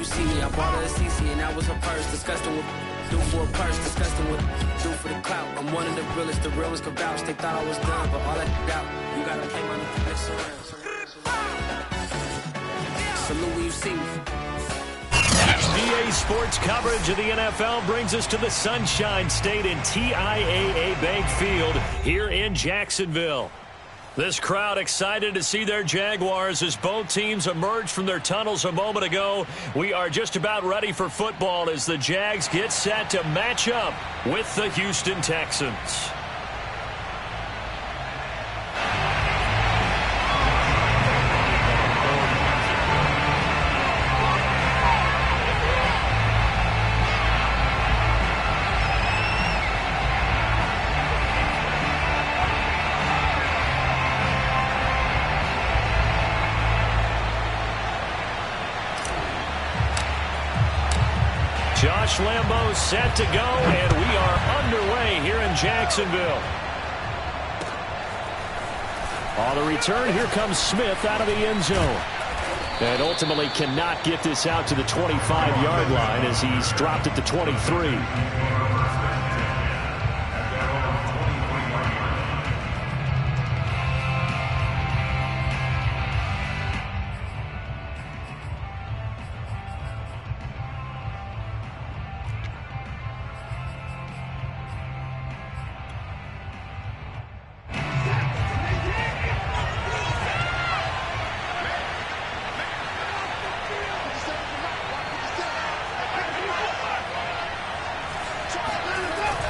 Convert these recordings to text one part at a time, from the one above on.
see me. I bought her a CC and that was her purse. Disgusting with do for a purse. Disgusting with do for the clout. I'm one of the realest. The real ones can vouch. They thought I was done, but all that out. You gotta pay money for that surround. Salute when you see me. XBA Sports coverage of the NFL brings us to the Sunshine State in TIAA Bank Field here in Jacksonville. This crowd excited to see their Jaguars as both teams emerged from their tunnels a moment ago. We are just about ready for football as the Jags get set to match up with the Houston Texans. Josh Lambeau set to go, and we are underway here in Jacksonville. On the return, here comes Smith out of the end zone. And ultimately cannot get this out to the 25-yard line as he's dropped at the 23.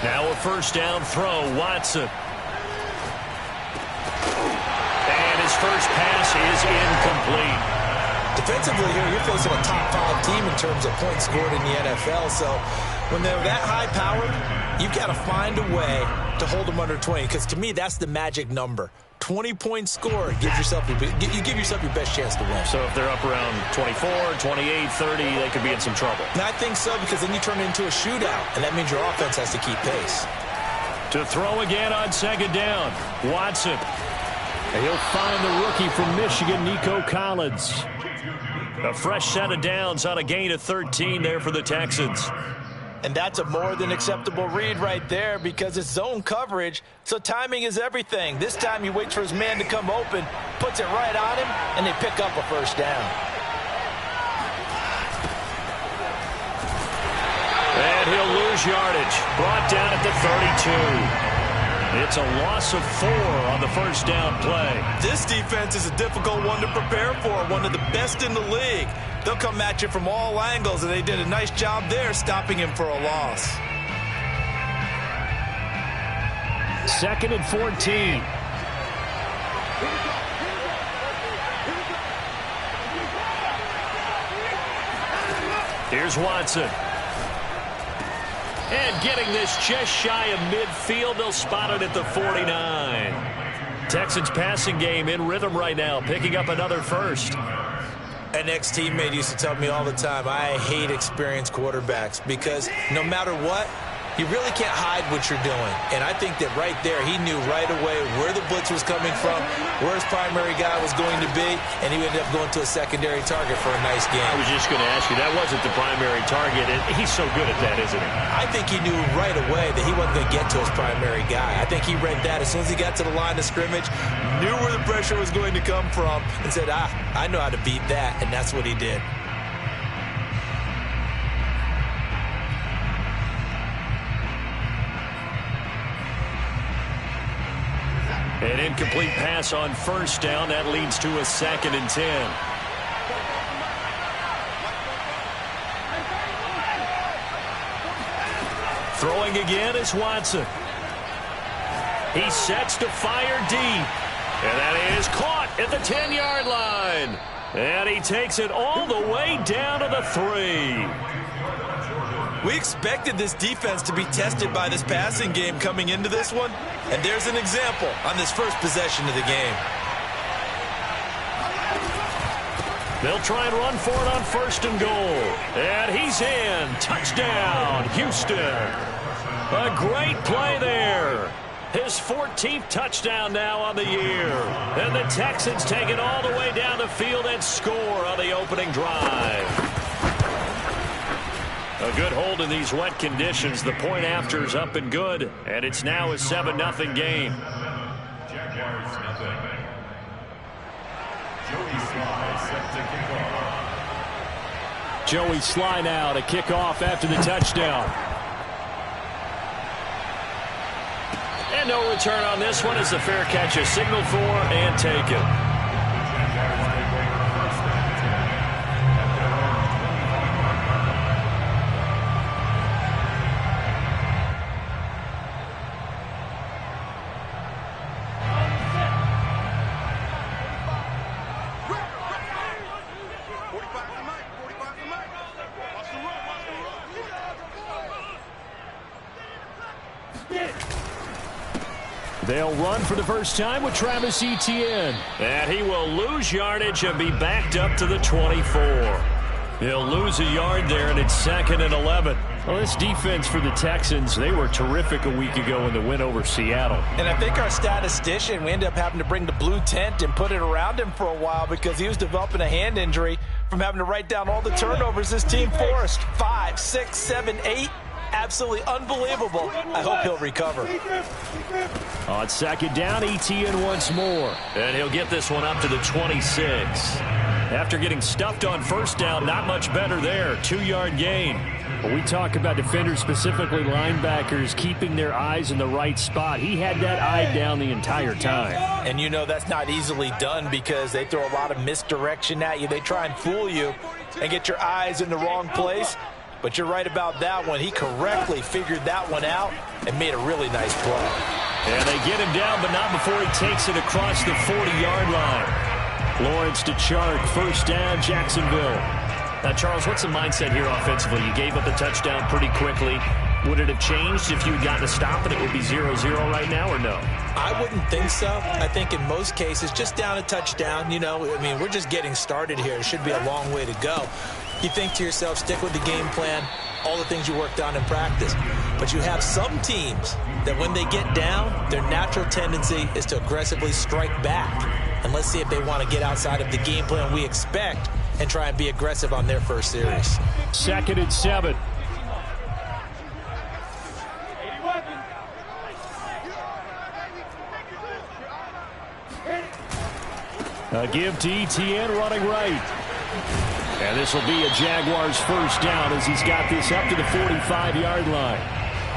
Now a first down throw, Watson. And his first pass is incomplete. Defensively here, you're facing a top-5 team in terms of points scored in the NFL. So when they're that high-powered, you've got to find a way to hold them under 20. Because to me, that's the magic number. 20-point score, you give yourself your best chance to win. So if they're up around 24, 28, 30, they could be in some trouble. And I think so, because then you turn it into a shootout, and that means your offense has to keep pace. To throw again on second down, Watson. And he'll find the rookie from Michigan, Nico Collins. A fresh set of downs on a gain of 13 there for the Texans. And that's a more than acceptable read right there because it's zone coverage, so timing is everything. This time he waits for his man to come open, puts it right on him, and they pick up a first down. And he'll lose yardage. Brought down at the 32. It's a loss of 4 on the first down play. This defense is a difficult one to prepare for, one of the best in the league. They'll come at you from all angles, and they did a nice job there stopping him for a loss. 2nd and 14. Here's Watson. And getting this just shy of midfield, they'll spot it at the 49. Texans passing game in rhythm right now, picking up another first. An ex-teammate used to tell me all the time, I hate experienced quarterbacks because no matter what, you really can't hide what you're doing. And I think that right there, he knew right away where the blitz was coming from, where his primary guy was going to be, and he ended up going to a secondary target for a nice game. I was just going to ask you, that wasn't the primary target, and he's so good at that, isn't he? I think he knew right away that he wasn't going to get to his primary guy. I think he read that as soon as he got to the line of scrimmage, knew where the pressure was going to come from, and said, I know how to beat that, and that's what he did. An incomplete pass on first down. That leads to a 2nd and 10. Throwing again is Watson. He sets to fire deep. And that is caught at the 10-yard line. And he takes it all the way down to the 3. We expected this defense to be tested by this passing game coming into this one, and there's an example on this first possession of the game. They'll try and run for it on 1st and goal. And he's in. Touchdown, Houston. A great play there. His 14th touchdown now on the year. And the Texans take it all the way down the field and score on the opening drive. A good hold in these wet conditions. The point after is up and good, and it's now a 7-0 game. Jaguars nothing. Joey Sly set to kick off. Joey Sly now to kick off after the touchdown. And no return on this one as the fair catch is signaled for and taken. They'll run for the first time with Travis Etienne. And he will lose yardage and be backed up to the 24. He'll lose a yard there, and it's 2nd and 11. Well, this defense for the Texans, they were terrific a week ago in the win over Seattle. And I think our statistician, we ended up having to bring the blue tent and put it around him for a while because he was developing a hand injury from having to write down all the turnovers this team forced. 5, 6, 7, 8. Absolutely unbelievable. I hope he'll recover. On 2nd down, Etienne once more. And he'll get this one up to the 26. After getting stuffed on 1st down, not much better there. 2-yard gain. When we talk about defenders, specifically linebackers, keeping their eyes in the right spot, he had that eye down the entire time. And you know that's not easily done because they throw a lot of misdirection at you. They try and fool you and get your eyes in the wrong place. But you're right about that one. He correctly figured that one out and made a really nice play. And they get him down, but not before he takes it across the 40-yard line. Lawrence to Chark, 1st down, Jacksonville. Now, Charles, what's the mindset here offensively? You gave up a touchdown pretty quickly. Would it have changed if you had gotten a stop and it would be 0-0 right now, or no? I wouldn't think so. I think in most cases, just down a touchdown, you know, I mean, we're just getting started here. It should be a long way to go. You think to yourself, stick with the game plan, all the things you worked on in practice. But you have some teams that when they get down, their natural tendency is to aggressively strike back. And let's see if they want to get outside of the game plan we expect and try and be aggressive on their first series. 2nd and 7. A give to Etienne running right. And this will be a Jaguars 1st down as he's got this up to the 45-yard line.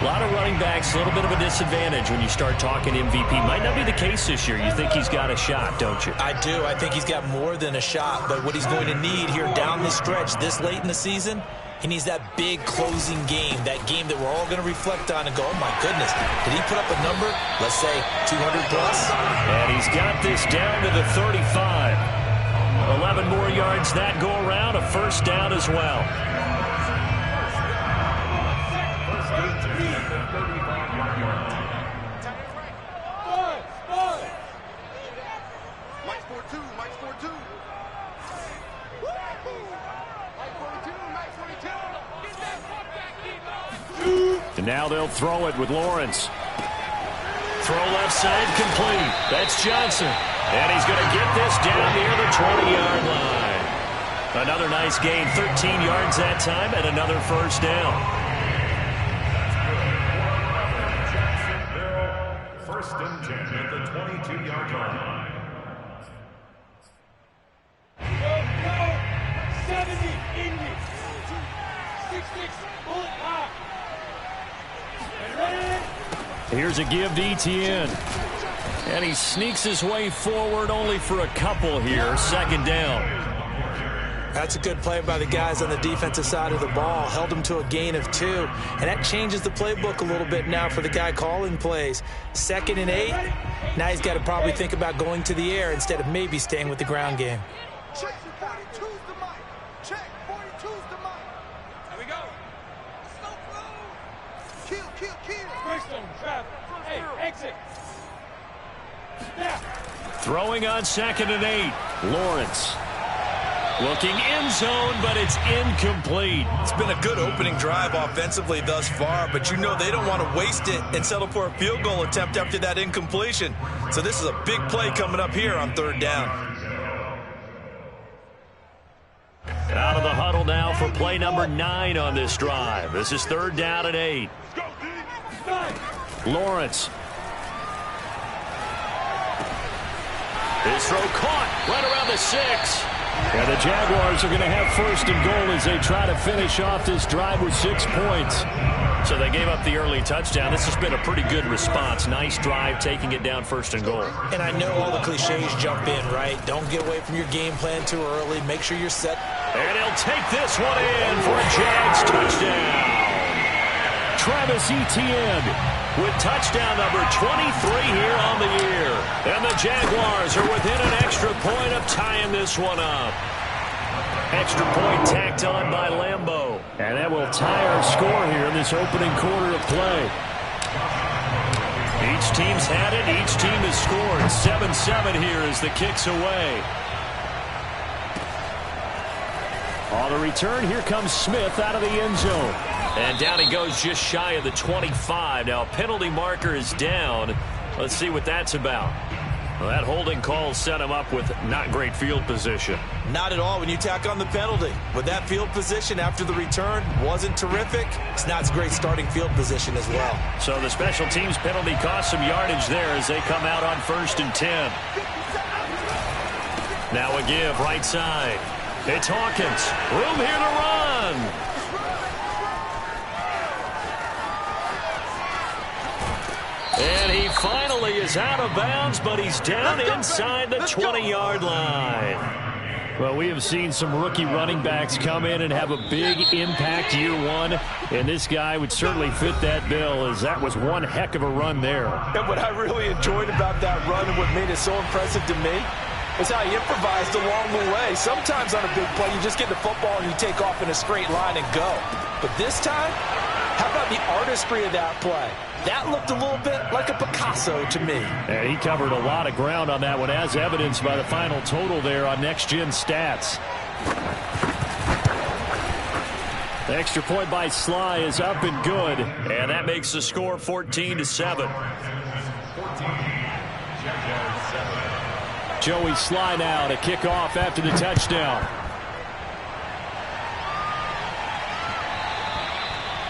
A lot of running backs, a little bit of a disadvantage when you start talking MVP. Might not be the case this year. You think he's got a shot, don't you? I do. I think he's got more than a shot. But what he's going to need here down the stretch this late in the season, he needs that big closing game, that game that we're all going to reflect on and go, oh, my goodness, did he put up a number, let's say 200-plus? And he's got this down to the 35. 11 more yards that go around, a 1st down as well. And now they'll throw it with Lawrence. Throw left side complete. That's Johnson. And he's going to get this down near the 20-yard line. Another nice gain, 13 yards that time, and another 1st down. Jacksonville, 1st and 10 at the 22-yard line. 70, Indy. 66, bullet pop. Here's a give to Etienne. And he sneaks his way forward only for a couple here. 2nd down. That's a good play by the guys on the defensive side of the ball. Held him to a gain of 2. And that changes the playbook a little bit now for the guy calling plays. 2nd and 8. Now he's got to probably think about going to the air instead of maybe staying with the ground game. Check 42's the mic. Check 42's the mic. There we go. Kill. Greystone, trap. Hey, exit. Throwing on 2nd and 8. Lawrence. Looking end zone, but it's incomplete. It's been a good opening drive offensively thus far, but you know they don't want to waste it and settle for a field goal attempt after that incompletion. So this is a big play coming up here on 3rd down. Out of the huddle now for play number 9 on this drive. This is 3rd down and 8. Lawrence. His throw caught right around the 6. And the Jaguars are going to have 1st and goal as they try to finish off this drive with 6 points. So they gave up the early touchdown. This has been a pretty good response. Nice drive, taking it down 1st and goal. And I know all the cliches jump in, right? Don't get away from your game plan too early. Make sure you're set. And he'll take this one in for a Jags touchdown. Travis Etienne with touchdown number 23 here on the year. And the Jaguars are within an extra point of tying this one up. Extra point tacked on by Lambeau. And that will tie our score here in this opening quarter of play. Each team's had it. Each team has scored. 7-7 here as the kick's away. On the return, here comes Smith out of the end zone. And down he goes just shy of the 25. Now a penalty marker is down. Let's see what that's about. Well, that holding call set him up with not great field position. Not at all when you tack on the penalty. With that field position after the return wasn't terrific. It's not a great starting field position as well. So the special teams penalty cost some yardage there as they come out on 1st and 10. Now a give right side. It's Hawkins. Room here to run. And he finally is out of bounds, but he's down inside the 20-yard line. Well, we have seen some rookie running backs come in and have a big impact year one, and this guy would certainly fit that bill, as that was one heck of a run there. And what I really enjoyed about that run and what made it so impressive to me is how he improvised along the way. Sometimes on a big play, you just get the football and you take off in a straight line and go. But this time, how about the artistry of that play? That looked a little bit like a Picasso to me. And he covered a lot of ground on that one, as evidenced by the final total there on Next Gen Stats. The extra point by Sly is up and good, and that makes the score 14-7. Joey Sly now to kick off after the touchdown.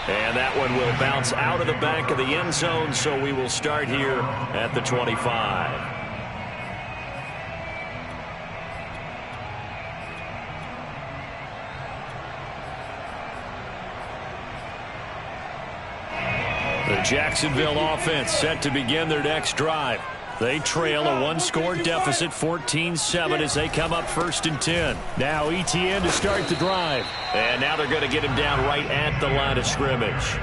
And that one will bounce out of the back of the end zone, so we will start here at the 25. The Jacksonville offense set to begin their next drive. They trail a one-score deficit, 14-7, as they come up 1st and 10. Now Etienne to start the drive. And now they're going to get him down right at the line of scrimmage.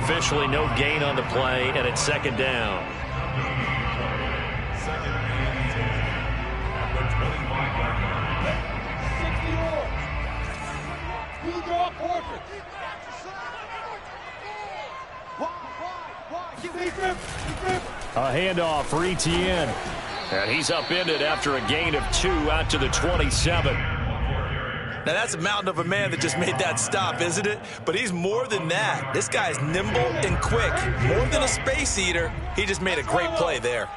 Officially no gain on the play, and it's 2nd down. A handoff for Etienne. And he's upended after a gain of 2 out to the 27. Now that's a mountain of a man that just made that stop, isn't it? But he's more than that. This guy's nimble and quick. More than a space eater. He just made a great play there.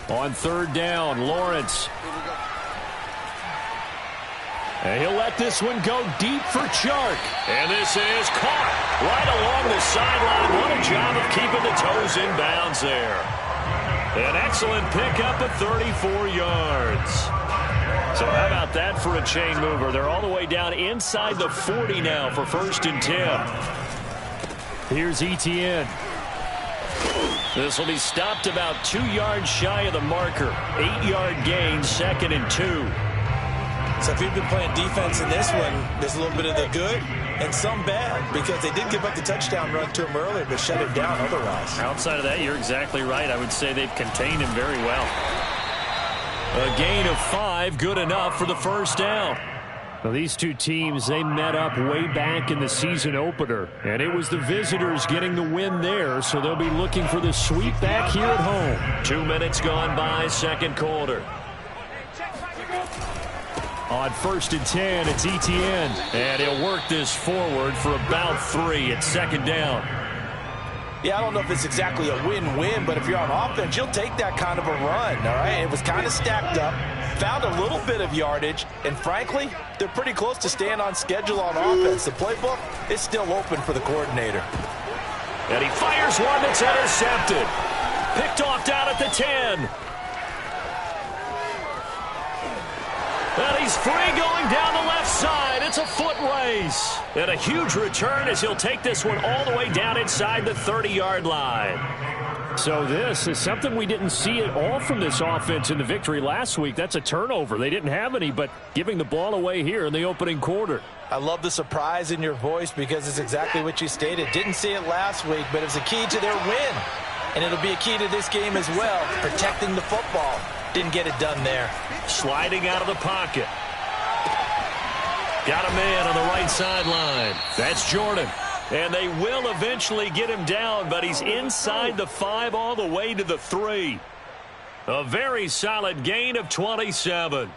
On 3rd down, Lawrence. And he'll let this one go deep for Chark. And this is caught right along the sideline. What a job of keeping the toes in bounds there. An excellent pickup of 34 yards. So how about that for a chain mover? They're all the way down inside the 40 now for 1st and 10. Here's Etienne. This will be stopped about 2 yards shy of the marker. 8-yard gain, 2nd and 2. So if you've been playing defense in this one, there's a little bit of the good and some bad, because they did give up the touchdown run to him earlier, but shut it down otherwise. Outside of that, you're exactly right. I would say they've contained him very well. A gain of 5, good enough for the 1st down. Well, these two teams, they met up way back in the season opener, and it was the visitors getting the win there, so they'll be looking for the sweep back here at home. 2 minutes gone by, 2nd quarter. On 1st and 10, it's Etienne. And he'll work this forward for about 3 at 2nd down. Yeah, I don't know if it's exactly a win-win, but if you're on offense, you'll take that kind of a run, all right? It was kind of stacked up, found a little bit of yardage, and frankly, they're pretty close to staying on schedule on offense. The playbook is still open for the coordinator. And he fires one that's intercepted. Picked off down at the 10. And he's free going down the left side. It's a foot race. And a huge return as he'll take this one all the way down inside the 30-yard line. So this is something we didn't see at all from this offense in the victory last week. That's a turnover. They didn't have any, but giving the ball away here in the opening quarter. I love the surprise in your voice because it's exactly what you stated. Didn't see it last week, but it was a key to their win. And it'll be a key to this game as well, protecting the football. Didn't get it done there. Sliding out of the pocket. Got a man on the right sideline. That's Jordan. And they will eventually get him down, but he's inside the 5 all the way to the 3. A very solid gain of 27.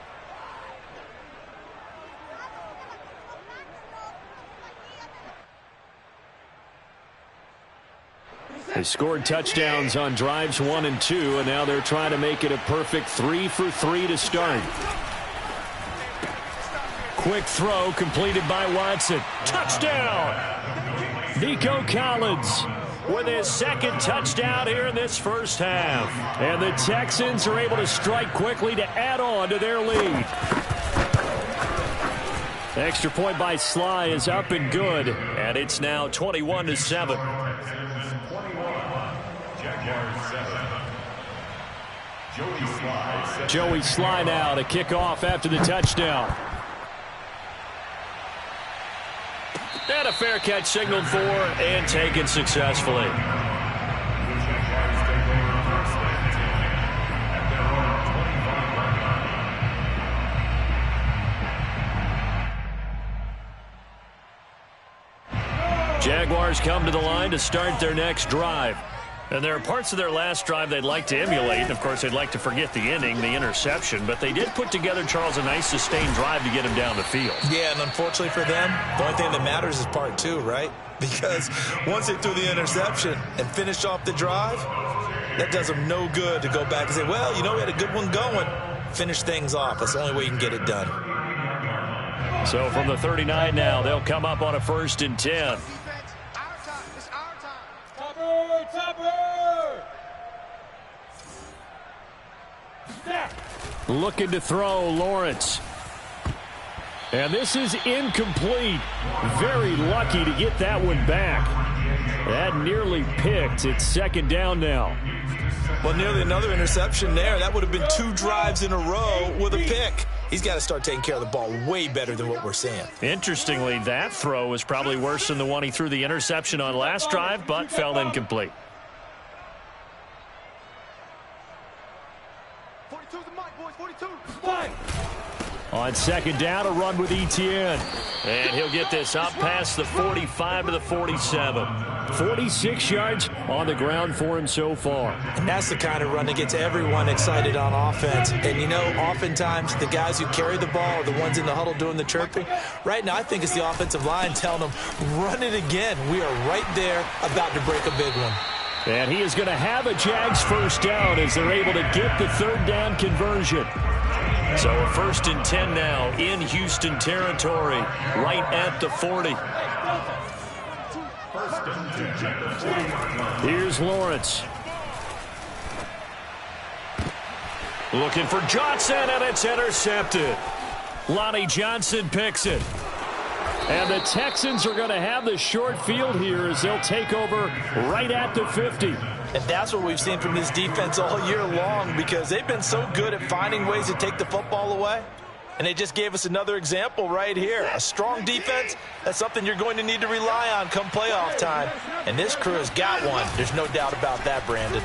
They scored touchdowns on drives 1 and 2, and now they're trying to make it a perfect 3 for 3 to start. Quick throw completed by Watson. Touchdown! Nico Collins with his second touchdown here in this first half. And the Texans are able to strike quickly to add on to their lead. Extra point by Sly is up and good, and it's now 21-7. Joey Sly now to kick off after the touchdown. And a fair catch signaled for and taken successfully. Jaguars come to the line to start their next drive. And there are parts of their last drive they'd like to emulate. Of course, they'd like to forget the inning, the interception. But they did put together, Charles, a nice sustained drive to get him down the field. Yeah, and unfortunately for them, the only thing that matters is part 2, right? Because once they threw the interception and finished off the drive, that does them no good to go back and say, well, you know, we had a good one going. Finish things off. That's the only way you can get it done. So from the 39 now, they'll come up on a 1st and 10. Looking to throw, Lawrence. And this is incomplete. Very lucky to get that one back. That nearly picked. It's 2nd down now. Well, nearly another interception there. That would have been 2 drives in a row with a pick. He's got to start taking care of the ball way better than what we're seeing. Interestingly, that throw was probably worse than the one he threw the interception on last drive, but fell incomplete. 42's the mic, boys. 42. On 2nd down, a run with Etienne. And he'll get this up past the 45 to the 47. 46 yards on the ground for him so far. And that's the kind of run that gets everyone excited on offense. And, you know, oftentimes the guys who carry the ball are the ones in the huddle doing the chirping. Right now, I think it's the offensive line telling them, run it again. We are right there about to break a big one. And he is going to have a Jags 1st down as they're able to get the 3rd down conversion. So a 1st and 10 now in Houston territory, right at the 40. Here's Lawrence. Looking for Johnson, and it's intercepted. Lonnie Johnson picks it. And the Texans are going to have the short field here as they'll take over right at the 50. And that's what we've seen from this defense all year long, because they've been so good at finding ways to take the football away. And they just gave us another example right here. A strong defense, that's something you're going to need to rely on come playoff time. And this crew has got one. There's no doubt about that, Brandon.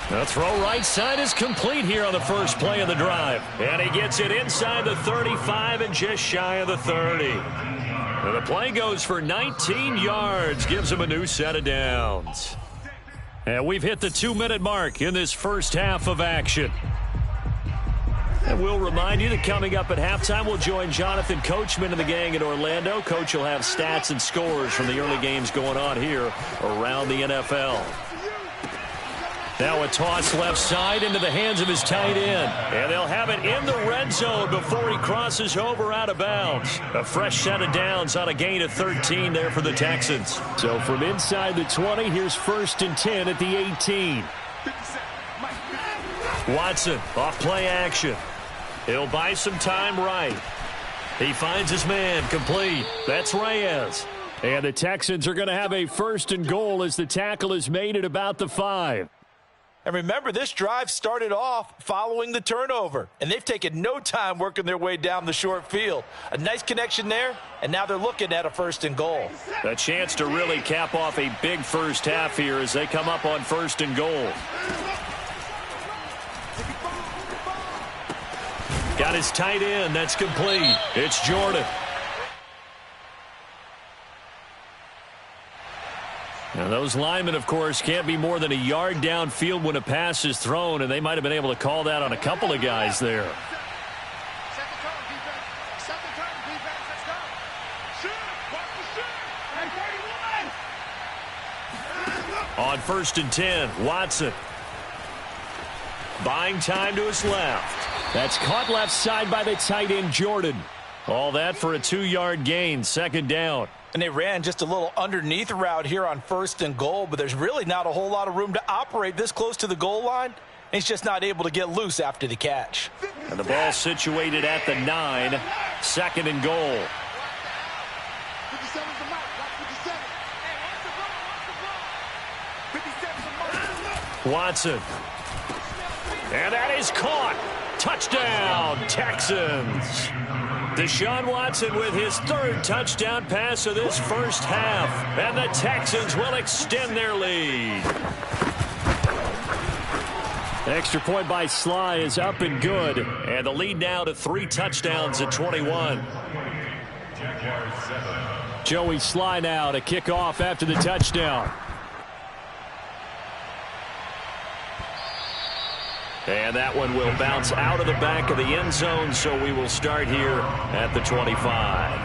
The throw right side is complete here on the first play of the drive. And he gets it inside the 35 and just shy of the 30. And the play goes for 19 yards, gives him a new set of downs. And we've hit the 2-minute mark in this first half of action. And we'll remind you that coming up at halftime, we'll join Jonathan Coachman and the gang in Orlando. Coach will have stats and scores from the early games going on here around the NFL. Now a toss left side into the hands of his tight end. And they'll have it in the red zone before he crosses over out of bounds. A fresh set of downs on a gain of 13 there for the Texans. So from inside the 20, here's 1st and 10 at the 18. Watson, off play action. He'll buy some time right. He finds his man, complete. That's Reyes. And the Texans are going to have a 1st and goal as the tackle is made at about the 5. And remember, this drive started off following the turnover, and they've taken no time working their way down the short field. A nice connection there, and now they're looking at a 1st and goal. A chance to really cap off a big first half here as they come up on 1st and goal. Got his tight end. That's complete. It's Jordan. Now those linemen, of course, can't be more than a yard downfield when a pass is thrown, and they might have been able to call that on a couple of guys there. On 1st and 10, Watson. Buying time to his left. That's caught left side by the tight end, Jordan. All that for a 2-yard gain, 2nd down. And they ran just a little underneath route here on 1st and goal, but there's really not a whole lot of room to operate this close to the goal line. He's just not able to get loose after the catch. And the ball situated at the 9, 2nd and goal. Watson. And that is caught. Touchdown, Texans. Deshaun Watson with his 3rd touchdown pass of this first half. And the Texans will extend their lead. Extra point by Sly is up and good. And the lead now to 3 touchdowns at 21. Joey Sly now to kick off after the touchdown. And that one will bounce out of the back of the end zone, so we will start here at the 25.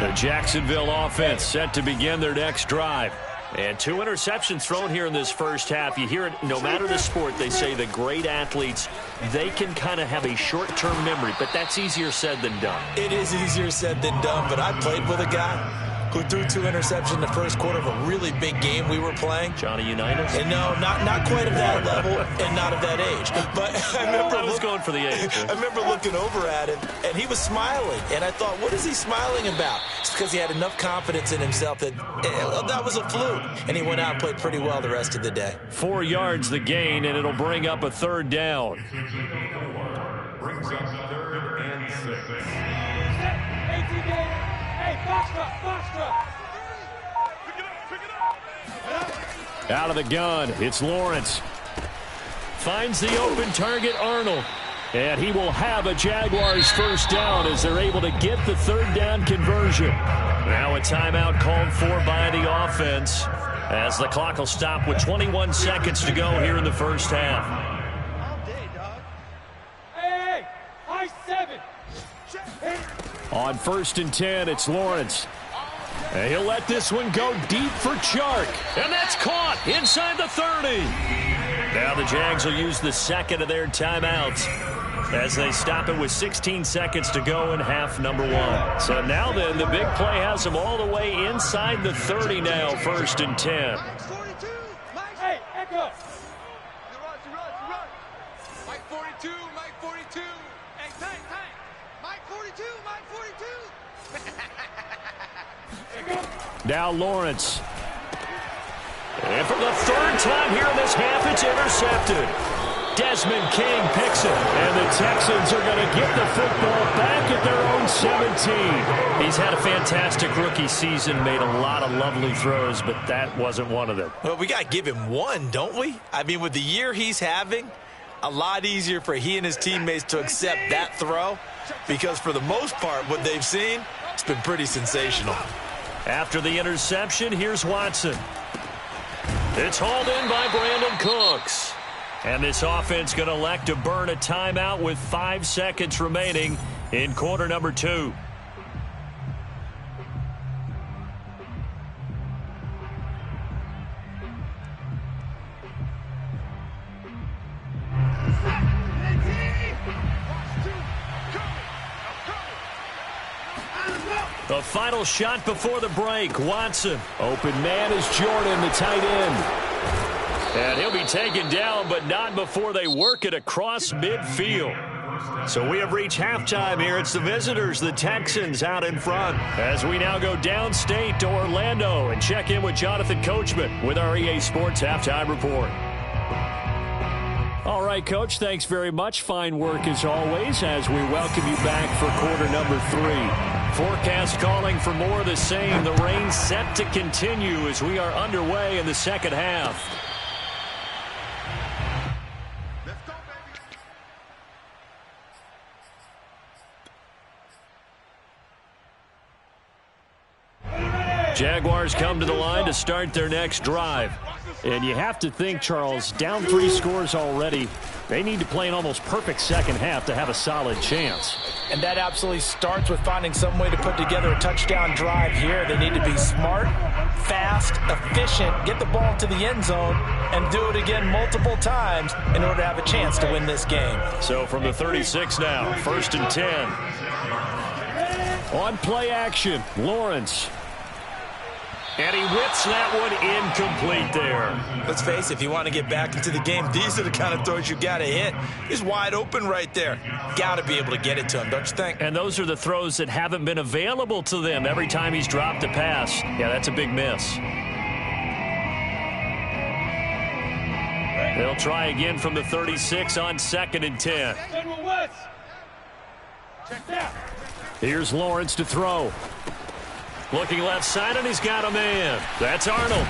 The Jacksonville offense set to begin their next drive. And 2 interceptions thrown here in this first half. You hear it, no matter the sport, they say the great athletes, they can kind of have a short-term memory, but that's easier said than done. It is easier said than done, but I played with a guy who threw 2 interceptions in the first quarter of a really big game we were playing. Johnny Unitas? And no, not quite of that level and not of that age. But I was going for the age. I remember looking over at him, and he was smiling. And I thought, what is he smiling about? It's because he had enough confidence in himself that that was a fluke. And he went out and played pretty well the rest of the day. 4 yards the gain, and it'll bring up a 3rd down. Brings up 3rd and 6. Out of the gun, it's Lawrence. Finds the open target, Arnold. And he will have a Jaguars 1st down as they're able to get the 3rd down conversion. Now a timeout called for by the offense as the clock will stop with 21 seconds to go here in the first half. On 1st and 10, it's Lawrence. And he'll let this one go deep for Chark. And that's caught inside the 30. Now the Jags will use the 2nd of their timeouts as they stop it with 16 seconds to go in half number 1. So now then, the big play has them all the way inside the 30 now, 1st and 10. Hey, Echo. Mike 42, Mike 42. Hey, tank. Mike 42, Mike 42. Now Lawrence. And for the 3rd time here in this half, it's intercepted. Desmond King picks it, and the Texans are going to get the football back at their own 17. He's had a fantastic rookie season, made a lot of lovely throws, but that wasn't one of them. Well, we got to give him one, don't we? I mean, with the year he's having, a lot easier for he and his teammates to accept that throw because for the most part, what they've seen, it's been pretty sensational. After the interception, here's Watson. It's hauled in by Brandon Cooks. And this offense going to elect to burn a timeout with 5 seconds remaining in quarter number 2. The final shot before the break. Watson. Open man is Jordan, the tight end. And he'll be taken down, but not before they work it across midfield. So we have reached halftime here. It's the visitors, the Texans, out in front. As we now go downstate to Orlando and check in with Jonathan Coachman with our EA Sports Halftime Report. All right, Coach, thanks very much. Fine work as always as we welcome you back for quarter number 3. Forecast calling for more of the same. The rain set to continue as we are underway in the second half. Jaguars come to the line to start their next drive. And you have to think, Charles, down 3 scores already. They need to play an almost perfect second half to have a solid chance. And that absolutely starts with finding some way to put together a touchdown drive here. They need to be smart, fast, efficient, get the ball to the end zone, and do it again multiple times in order to have a chance to win this game. So from the 36 now, 1st and 10. On play action, Lawrence. And he whips that one incomplete there. Let's face it, if you want to get back into the game, these are the kind of throws you got to hit. He's wide open right there. Got to be able to get it to him, don't you think? And those are the throws that haven't been available to them every time he's dropped a pass. Yeah, that's a big miss. They'll try again from the 36 on 2nd and 10. Here's Lawrence to throw. Looking left side, and he's got a man. That's Arnold.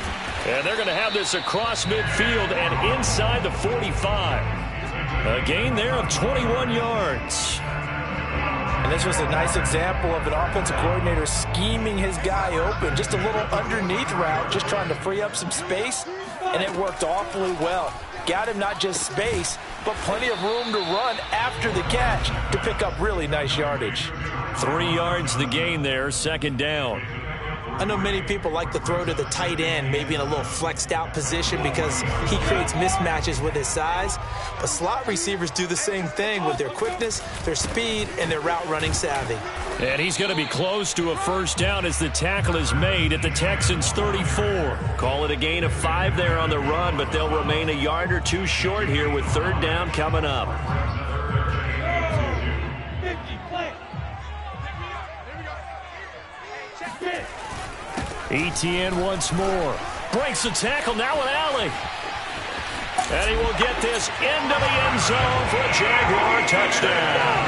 And they're going to have this across midfield and inside the 45. A gain there of 21 yards. And this was a nice example of an offensive coordinator scheming his guy open. Just a little underneath route, just trying to free up some space, and it worked awfully well. Got him not just space, but plenty of room to run after the catch to pick up really nice yardage. 3 yards the gain there, 2nd down. I know many people like to throw to the tight end, maybe in a little flexed out position because he creates mismatches with his size. But slot receivers do the same thing with their quickness, their speed, and their route running savvy. And he's going to be close to a 1st down as the tackle is made at the Texans' 34. Call it a gain of 5 there on the run, but they'll remain a yard or 2 short here with 3rd down coming up. ETN once more. Breaks the tackle, now an alley. And he will get this into the end zone for a Jaguar touchdown.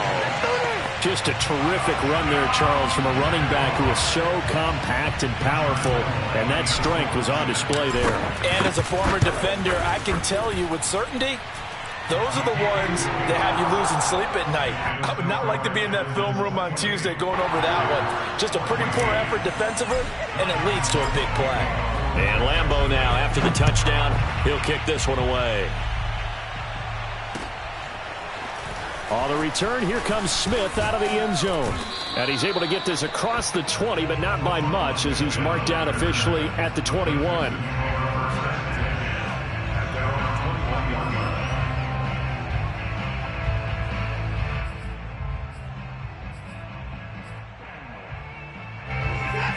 Just a terrific run there, Charles, from a running back who is so compact and powerful, and that strength was on display there. And as a former defender, I can tell you with certainty, those are the ones that have you losing sleep at night. I would not like to be in that film room on Tuesday going over that one. Just a pretty poor effort defensively, and it leads to a big play. And Lambeau now, after the touchdown, he'll kick this one away. On the return, here comes Smith out of the end zone. And he's able to get this across the 20, but not by much as he's marked down officially at the 21.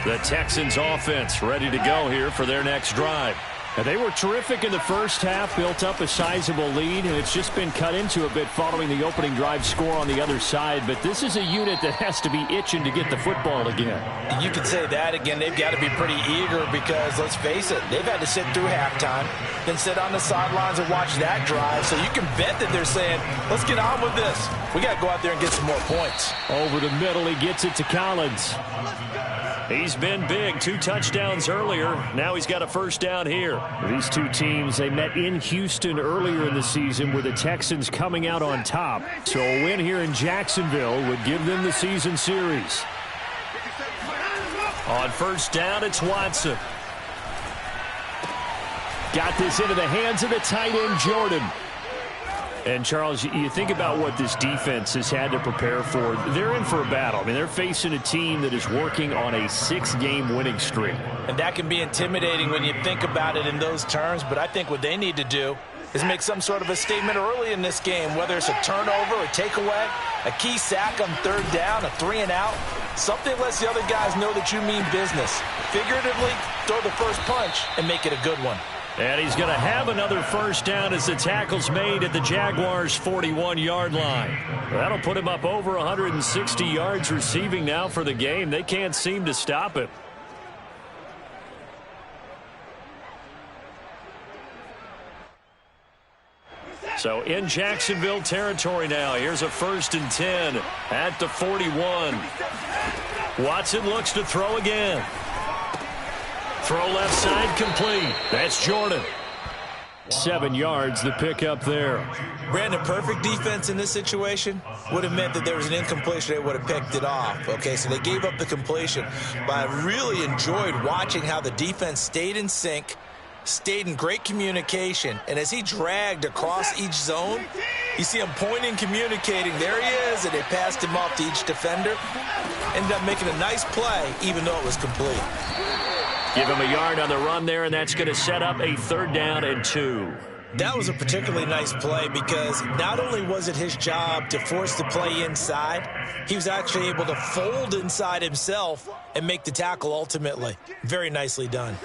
The Texans offense ready to go here for their next drive. And they were terrific in the first half, built up a sizable lead, and it's just been cut into a bit following the opening drive score on the other side. But this is a unit that has to be itching to get the football again. You could say that again. They've got to be pretty eager because, let's face it, they've had to sit through halftime, then sit on the sidelines and watch that drive. So you can bet that they're saying, let's get on with this. We got to go out there and get some more points. Over the middle, he gets it to Collins. He's been big. 2 touchdowns earlier. Now he's got a 1st down here. These two teams, they met in Houston earlier in the season with the Texans coming out on top. So a win here in Jacksonville would give them the season series. On first down, it's Watson. Got this into the hands of the tight end, Jordan. And, Charles, you think about what this defense has had to prepare for. They're in for a battle. I mean, they're facing a team that is working on a 6-game winning streak. And that can be intimidating when you think about it in those terms, but I think what they need to do is make some sort of a statement early in this game, whether it's a turnover, a takeaway, a key sack on third down, a 3-and-out. Something lets the other guys know that you mean business. Figuratively, throw the first punch and make it a good one. And he's going to have another first down as the tackle's made at the Jaguars' 41-yard line. That'll put him up over 160 yards receiving now for the game. They can't seem to stop it. So in Jacksonville territory now. Here's a 1st and 10 at the 41. Watson looks to throw again. Throw left side complete. That's Jordan. 7 yards, the pickup there. Brandon, perfect defense in this situation would have meant that there was an incompletion. They would have picked it off. Okay, so they gave up the completion. But I really enjoyed watching how the defense stayed in sync, stayed in great communication, and as he dragged across each zone, you see him pointing, communicating. There he is, and they passed him off to each defender. Ended up making a nice play, even though it was complete. Give him a yard on the run there, and that's going to set up a 3rd down and 2. That was a particularly nice play because not only was it his job to force the play inside, he was actually able to fold inside himself and make the tackle ultimately. Very nicely done.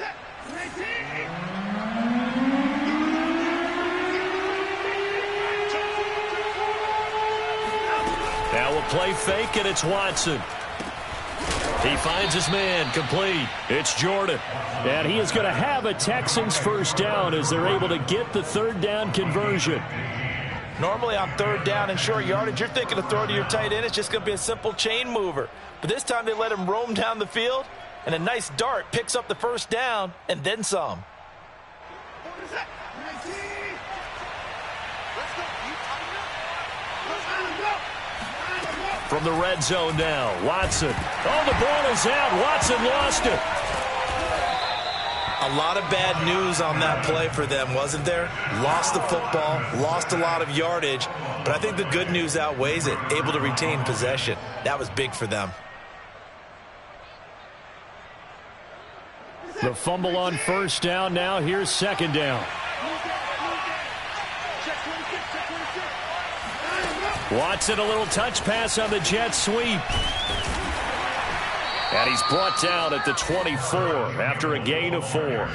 Now we'll play fake, and it's Watson. He finds his man, complete. It's Jordan. And he is going to have a Texans first down as they're able to get the 3rd down conversion. Normally on 3rd down and short yardage, you're thinking of throwing to your tight end. It's just going to be a simple chain mover. But this time they let him roam down the field, and a nice dart picks up the first down and then some. From the red zone now, Watson. Oh, the ball is out. Watson lost it. A lot of bad news on that play for them, wasn't there? Lost the football, lost a lot of yardage, but I think the good news outweighs it. Able to retain possession. That was big for them. The fumble on first down. Now here's 2nd down. Watson, a little touch pass on the jet sweep. And he's brought down at the 24 after a gain of 4.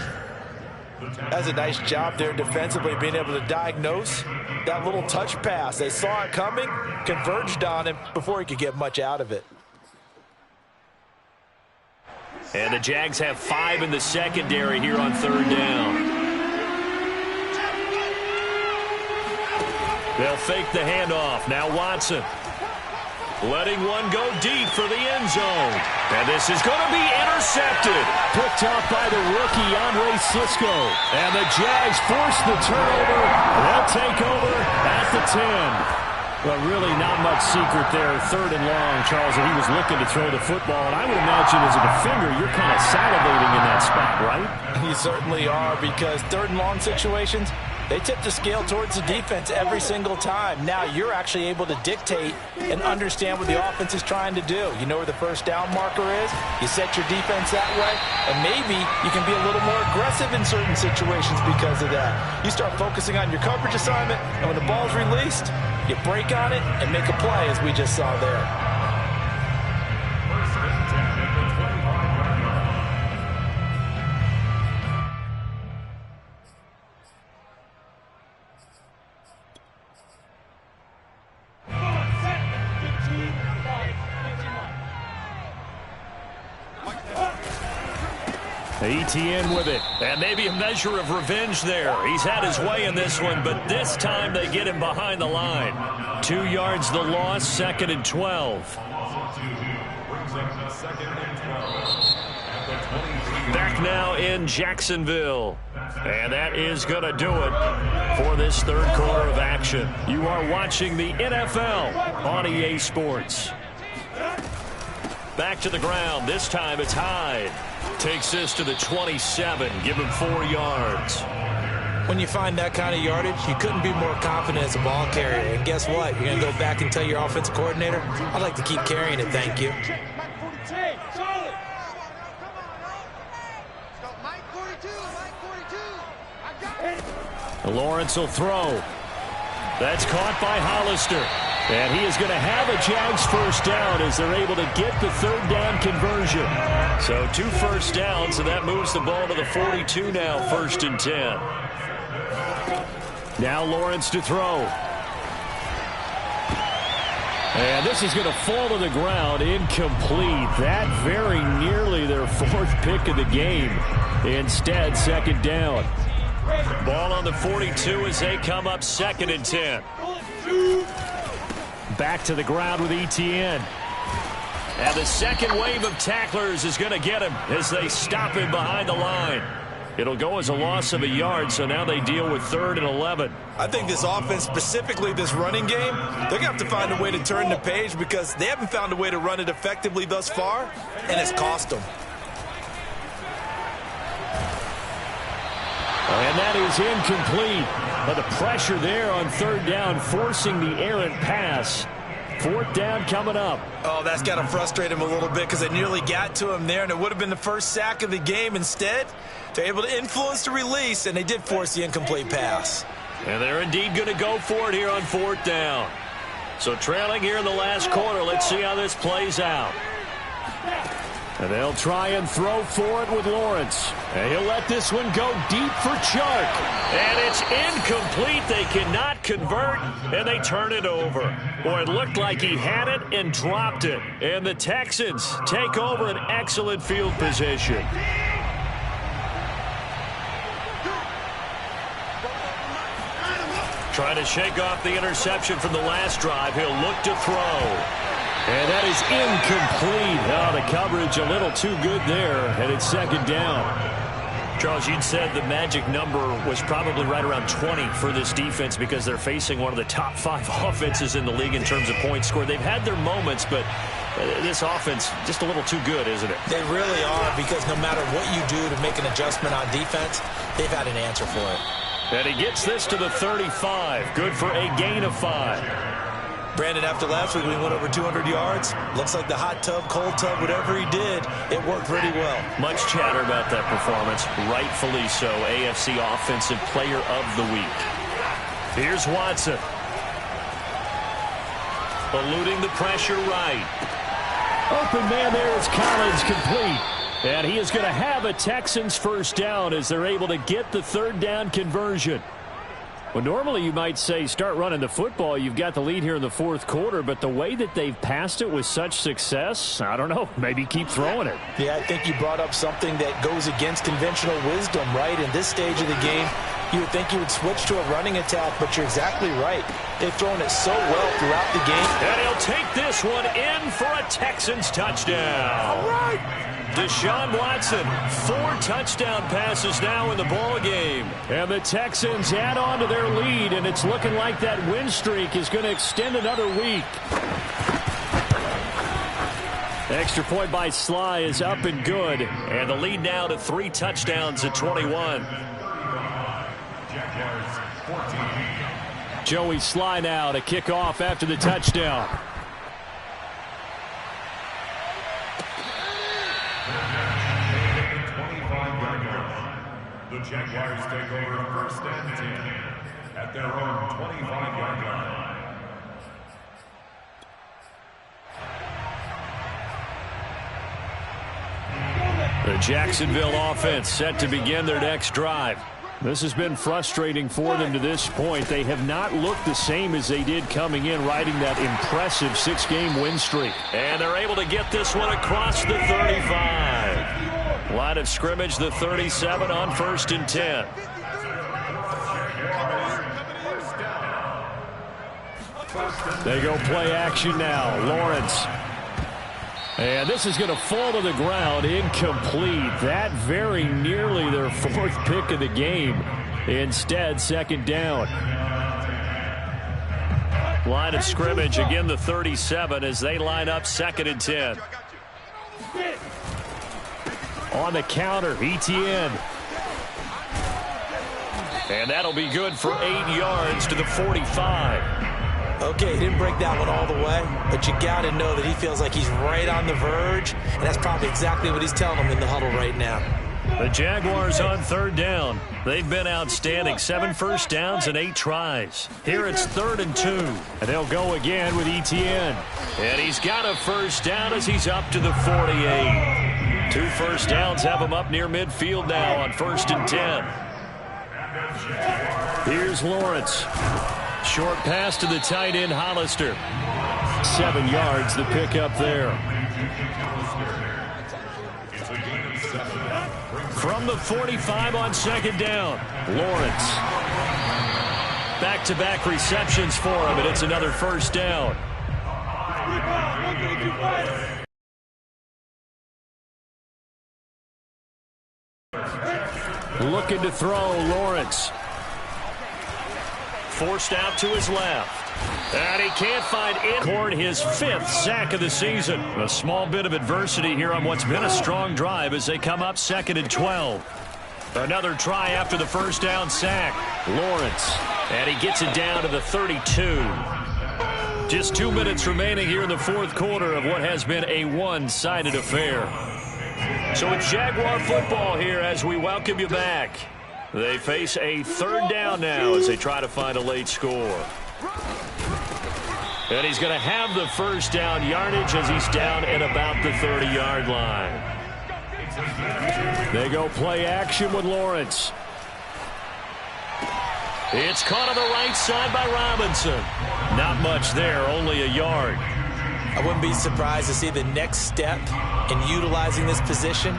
That's a nice job there defensively, being able to diagnose that little touch pass. They saw it coming, converged on him before he could get much out of it. And the Jags have 5 in the secondary here on 3rd down. They'll fake the handoff. Now Watson. Letting one go deep for the end zone. And this is going to be intercepted. Picked off by the rookie, Andre Sisco. And the Jags force the turnover. They'll take over at the 10. But really not much secret there. 3rd and long, Charles, and he was looking to throw the football. And I would imagine as a defender, you're kind of salivating in that spot, right? You certainly are, because 3rd and long situations, they tip the scale towards the defense every single time. Now you're actually able to dictate and understand what the offense is trying to do. You know where the first down marker is. You set your defense that way, and maybe you can be a little more aggressive in certain situations because of that. You start focusing on your coverage assignment, and when the ball's released, you break on it and make a play, as we just saw there. ETN with it. And maybe a measure of revenge there. He's had his way in this one, but this time they get him behind the line. 2 yards the loss, 2nd and 12. Back now in Jacksonville. And that is going to do it for this 3rd quarter of action. You are watching the NFL on EA Sports. Back to the ground. This time it's Hyde. Takes this to the 27. Give him 4 yards. When you find that kind of yardage, you couldn't be more confident as a ball carrier. And guess what? You're going to go back and tell your offensive coordinator, I'd like to keep carrying it, thank you. Lawrence will throw. That's caught by Hollister. And he is going to have a Jags first down as they're able to get the 3rd down conversion. So 2 first downs, and that moves the ball to the 42 now, 1st and 10. Now Lawrence to throw. And this is going to fall to the ground, incomplete. That very nearly their 4th pick of the game. Instead, 2nd down. Ball on the 42 as they come up 2nd and 10. Back to the ground with Etienne. And the second wave of tacklers is going to get him as they stop him behind the line. It'll go as a loss of a yard, so now they deal with 3rd and 11. I think this offense, specifically this running game, they're going to have to find a way to turn the page because they haven't found a way to run it effectively thus far, and it's cost them. And that is incomplete. But the pressure there on 3rd down, forcing the errant pass. 4th down coming up. Oh, that's got to frustrate him a little bit because they nearly got to him there, and it would have been the first sack of the game. Instead, they're able to influence the release, and they did force the incomplete pass. And they're indeed going to go for it here on 4th down. So trailing here in the last quarter, let's see how this plays out. And they'll try and throw for it with Lawrence. And he'll let this one go deep for Chark. And it's incomplete. They cannot convert, and they turn it over. Boy, it looked like he had it and dropped it. And the Texans take over an excellent field position. Trying to shake off the interception from the last drive. He'll look to throw. And that is incomplete. Oh, the coverage a little too good there, and it's 2nd down. Charles, you'd said the magic number was probably right around 20 for this defense because they're facing one of the top 5 offenses in the league in terms of points scored. They've had their moments, but this offense just a little too good, isn't it? They really are, because no matter what you do to make an adjustment on defense, they've had an answer for it. And he gets this to the 35. Good for a gain of 5. Brandon, after last week, we went over 200 yards. Looks like the hot tub, cold tub, whatever he did, it worked pretty well. Much chatter about that performance. Rightfully so. AFC Offensive Player of the Week. Here's Watson. Eluding the pressure right. Open man there is Collins, complete. And he is going to have a Texans first down as they're able to get the 3rd down conversion. Well, normally you might say start running the football. You've got the lead here in the 4th quarter, but the way that they've passed it with such success, I don't know, maybe keep throwing it. Yeah, I think you brought up something that goes against conventional wisdom, right? In this stage of the game, you would think you would switch to a running attack, but you're exactly right. They've thrown it so well throughout the game. And he'll take this one in for a Texans touchdown. All right. Deshaun Watson, 4 touchdown passes now in the ball game. And the Texans add on to their lead, and it's looking like that win streak is going to extend another week. Extra point by Sly is up and good. And the lead now to 3 touchdowns at 21. Joey Sly now to kick off after the touchdown. The Jaguars take over 1st and 10 at their own 25-yard line. The Jacksonville offense set to begin their next drive. This has been frustrating for them to this point. They have not looked the same as they did coming in, riding that impressive 6-game win streak. And they're able to get this one across the 35. Line of scrimmage, the 37 on 1st and 10. They go play action now. Lawrence. And this is going to fall to the ground, incomplete. That very nearly their 4th pick of the game. Instead, 2nd down. Line of scrimmage, again the 37 as they line up 2nd and 10. On the counter, ETN. And that'll be good for 8 yards to the 45. Okay, he didn't break that one all the way, but you got to know that he feels like he's right on the verge, and that's probably exactly what he's telling him in the huddle right now. The Jaguars on 3rd down. They've been outstanding. 7 first downs and 8 tries. Here it's 3rd and 2. And they'll go again with ETN. And he's got a first down as he's up to the 48. 2 first downs have him up near midfield now on 1st and 10. Here's Lawrence. Short pass to the tight end, Hollister. 7 yards the pickup there. From the 45 on 2nd down, Lawrence. Back-to-back receptions for him, and it's another first down. Looking to throw, Lawrence. Forced out to his left. And he can't find Incorn, his 5th sack of the season. A small bit of adversity here on what's been a strong drive as they come up 2nd and 12. Another try after the first down sack. Lawrence. And he gets it down to the 32. Just 2 minutes remaining here in the 4th quarter of what has been a one-sided affair. So it's Jaguar football here as we welcome you back. They face a 3rd down now as they try to find a late score. And he's going to have the first down yardage as he's down at about the 30-yard line. They go play action with Lawrence. It's caught on the right side by Robinson. Not much there, only a yard. I wouldn't be surprised to see the next step in utilizing this position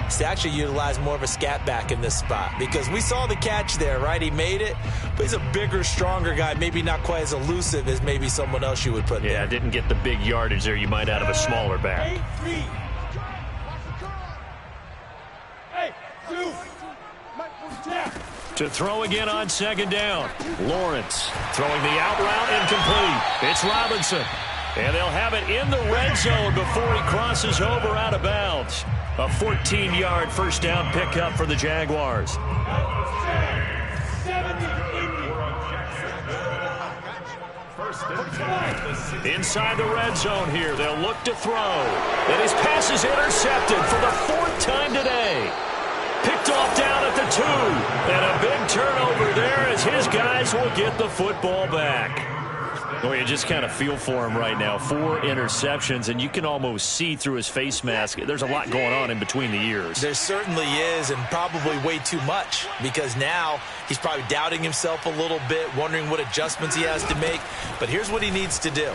is to actually utilize more of a scat back in this spot, because we saw the catch there, right? He made it, but he's a bigger, stronger guy, maybe not quite as elusive as maybe someone else you would put there. Yeah, didn't get the big yardage there you might out of a smaller back. To throw again on 2nd down. Lawrence throwing the out route incomplete. It's Robinson. And they'll have it in the red zone before he crosses over out of bounds. A 14-yard first down pickup for the Jaguars. Inside the red zone here, they'll look to throw. And his pass is intercepted for the 4th time today. Picked off down at the 2. And a big turnover there as his guys will get the football back. Well, you just kind of feel for him right now. 4 interceptions, and you can almost see through his face mask. There's a lot going on in between the ears. There certainly is, and probably way too much, because now he's probably doubting himself a little bit, wondering what adjustments he has to make. But here's what he needs to do.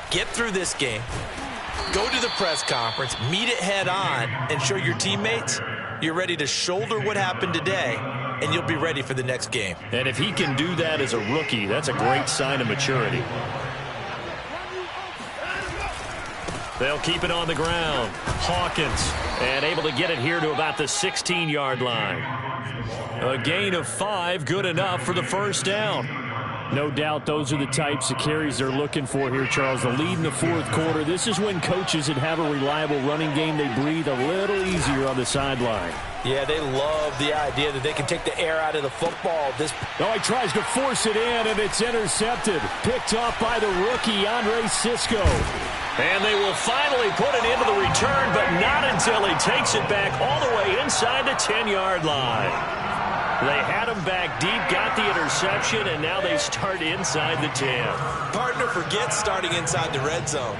Get through this game, go to the press conference, meet it head on, and show your teammates you're ready to shoulder what happened today, and you'll be ready for the next game. And if he can do that as a rookie, that's a great sign of maturity. They'll keep it on the ground. Hawkins, and able to get it here to about the 16-yard line. A gain of 5, good enough for the first down. No doubt those are the types of carries they're looking for here, Charles. The lead in the 4th quarter. This is when coaches that have a reliable running game, they breathe a little easier on the sideline. Yeah, they love the idea that they can take the air out of the football. He tries to force it in, and it's intercepted. Picked off by the rookie, Cisco. And they will finally put it into the return, but not until he takes it back all the way inside the 10-yard line. They had him back deep, got the interception, and now they start inside the 10. Partner forgets starting inside the red zone.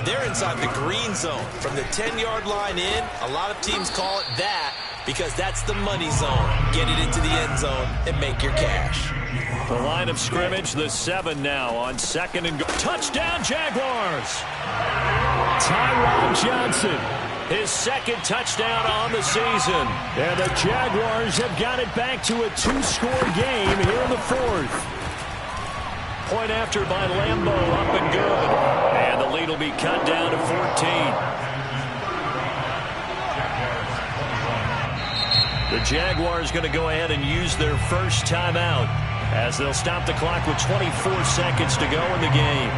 They're inside the green zone. From the 10-yard line in, a lot of teams call it that because that's the money zone. Get it into the end zone and make your cash. The line of scrimmage, the 7 now on 2nd and goal. Touchdown, Jaguars! Tyron Johnson. His 2nd touchdown on the season. And the Jaguars have got it back to a 2-score game here in the 4th. Point after by Lambo, up and good. And the lead will be cut down to 14. The Jaguars going to go ahead and use their first timeout as they'll stop the clock with 24 seconds to go in the game.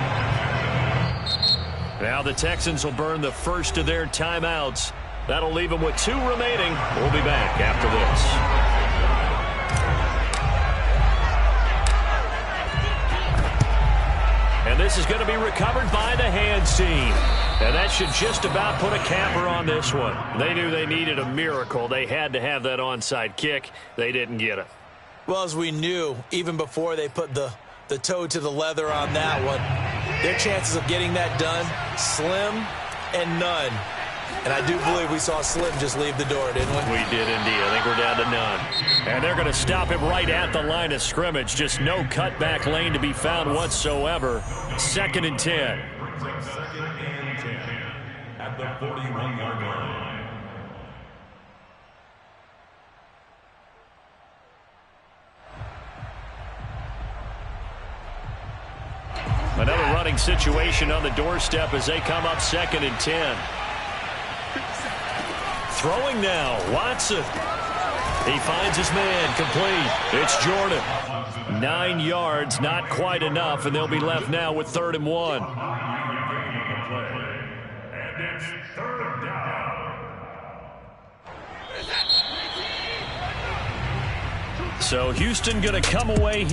Now the Texans will burn the first of their timeouts. That'll leave them with 2 remaining. We'll be back after this. And this is going to be recovered by the hands team. And that should just about put a capper on this one. They knew they needed a miracle. They had to have that onside kick. They didn't get it. Well, as we knew, even before they put the toe to the leather on that one, their chances of getting that done, slim and none. And I do believe we saw Slim just leave the door, didn't we? We did indeed. I think we're down to none. And they're going to stop him right at the line of scrimmage. Just no cutback lane to be found whatsoever. 2nd and 10. Second and 10 at the 41-yard line. Another running situation on the doorstep as they come up 2nd and 10. Throwing now, Watson. He finds his man, complete. It's Jordan. 9 yards, not quite enough, and they'll be left now with 3rd and 1. And it's 3rd down. So Houston going to come away here.